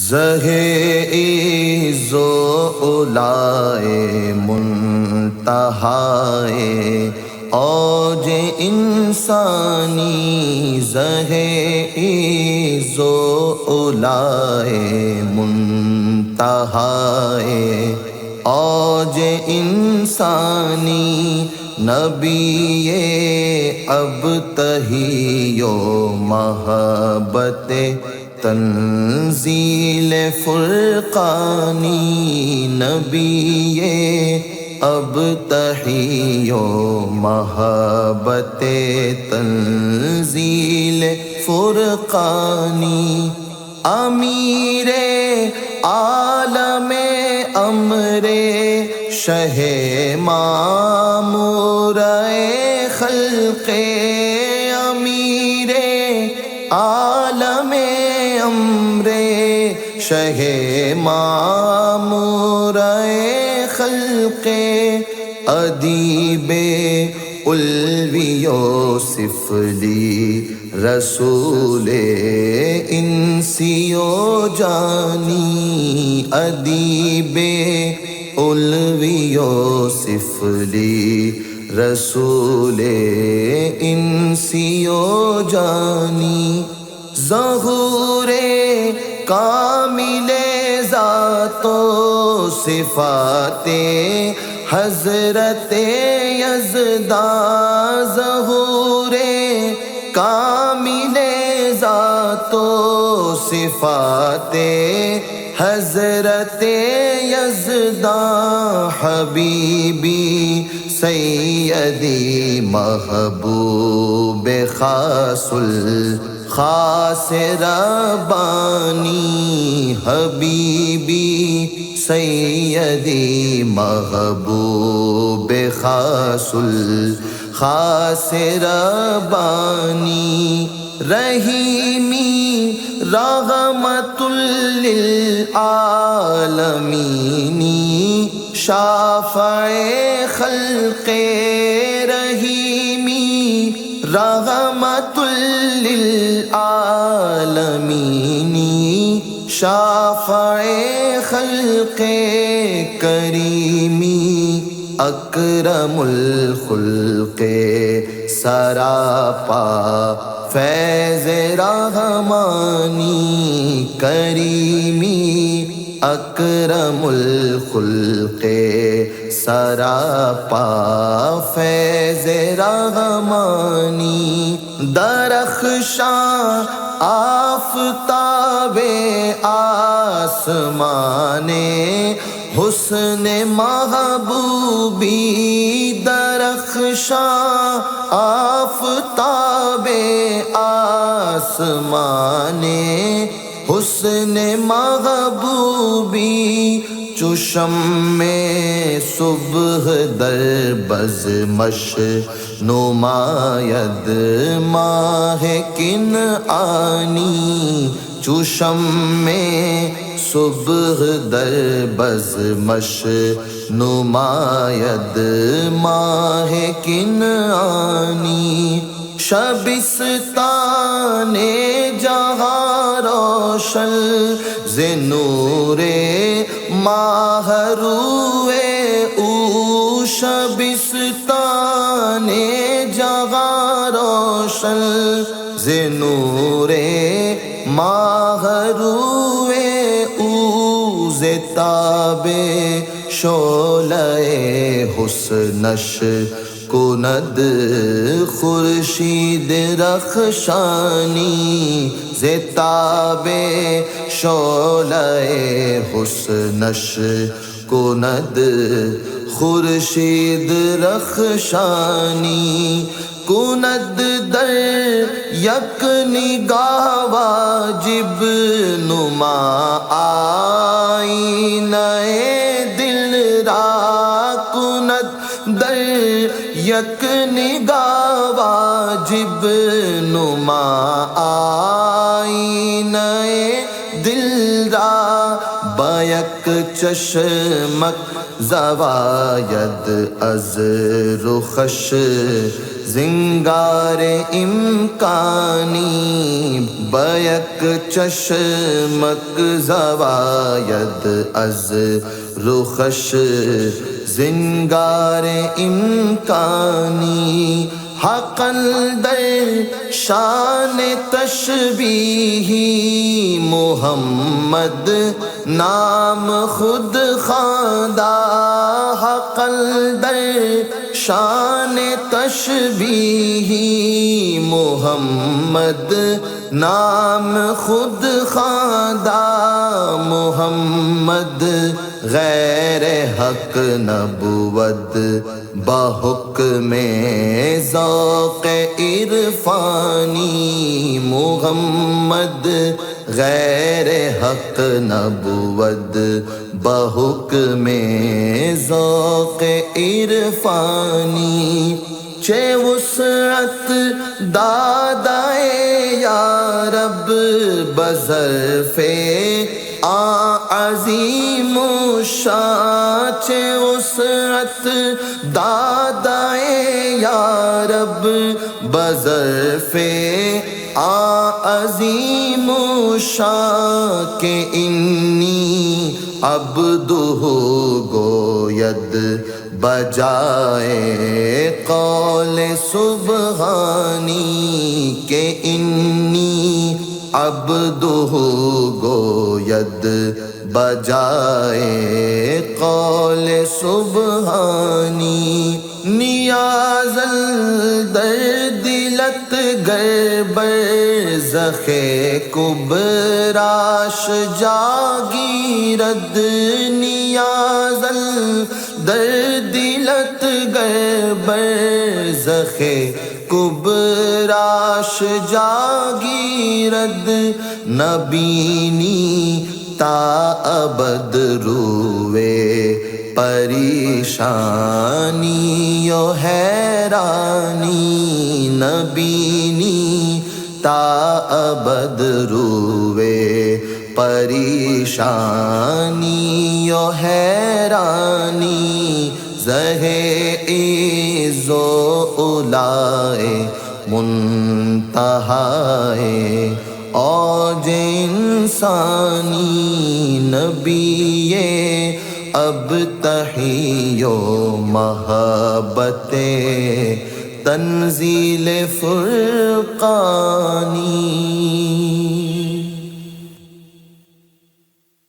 زہِ و اولائے منتہائے اوج انسانی، زہِ و اولائے منتہائے اوج انسانی، نبی ابتہی و محبت تنزیل فرقانی، نبی ابتہی و محبت تنزیل فرقانی، امیر عالم امر شہ مامور خلق، امیر عالم امر شہ مامور خلق، ادیب علوی و سفلی رسول انسی و جانی، ادیب علوی و سفلی رسول انسی و جانی، ظہور کامل ذات و صفات حضرت یزداں، ظہور کامل ذات و صفات حضرت یزداں، حبیبی سیدی محبوب خاص الخاص ربانی، حبیبی سیدی محبوب خاص الخاص ربانی، رحیمی رحمت للعالمین، شافع خلق، رحیمی رحمت للعالمین، شافع خلق، کریمی اکرم الخلق، سراپا فیض رحمانی، کریمی اکرم الخلق، سراپا فیض رحمانی، درخشاں آفتاب آسمان حسن محبوبی، درخشاں آفتاب آسمان حسن محبوبی، چشم میں صبح در بزمش نماید ماہ کنعانی، چشم میں صبح در بزمش نماید ماہ کنعانی، شبستان جہاں روشن ز نور ماہ روئے او، شبستان جہاں روشن ز نور ماہ روئے او، ز تاب شعلہ حسنش کند خورشید رخشانی، ز تاب شعلہ حسنش کند خورشید رخشانی، کند در یک نگاہ واجب نما آئینہ دل را، کند در یک نگاہ واجب نما آئینہ دل را، بیک چشمک زواید از رخش زنگار امکانی بیک چشمک زواید از رخش زنگار امکانی حقاً در شان تشبیہی محمد نام خود خواندہ حقاً در شان تشبیہی محمد نام خود خواندہ محمد غیر حق نبوت بحکم ذوق عرفانی محمد غیر حق نبوت بحکم ذوق عرفانی چے وسعت دادائے یا رب بظرف عظیم الشان چے وسعت دادائے یا رب بظرف عظیم الشان کہ انی عبدہ گوید بجائے قول سبحانی کہ انی عبدہ گوید بجائے قول سبحانی نیاز الدرد لت گر برزخ کبراش جاگیرد نیاز الدرد لت گر برزخ کبراش جاگیرد نبینی تا ابد روے پریشانی و حیرانی نبینی تا ابد روے پریشانی و حیرانی زہ عز و اولائے منتہائے اوج انسانی نبی اب تحی و محبت تنزیل فرقانی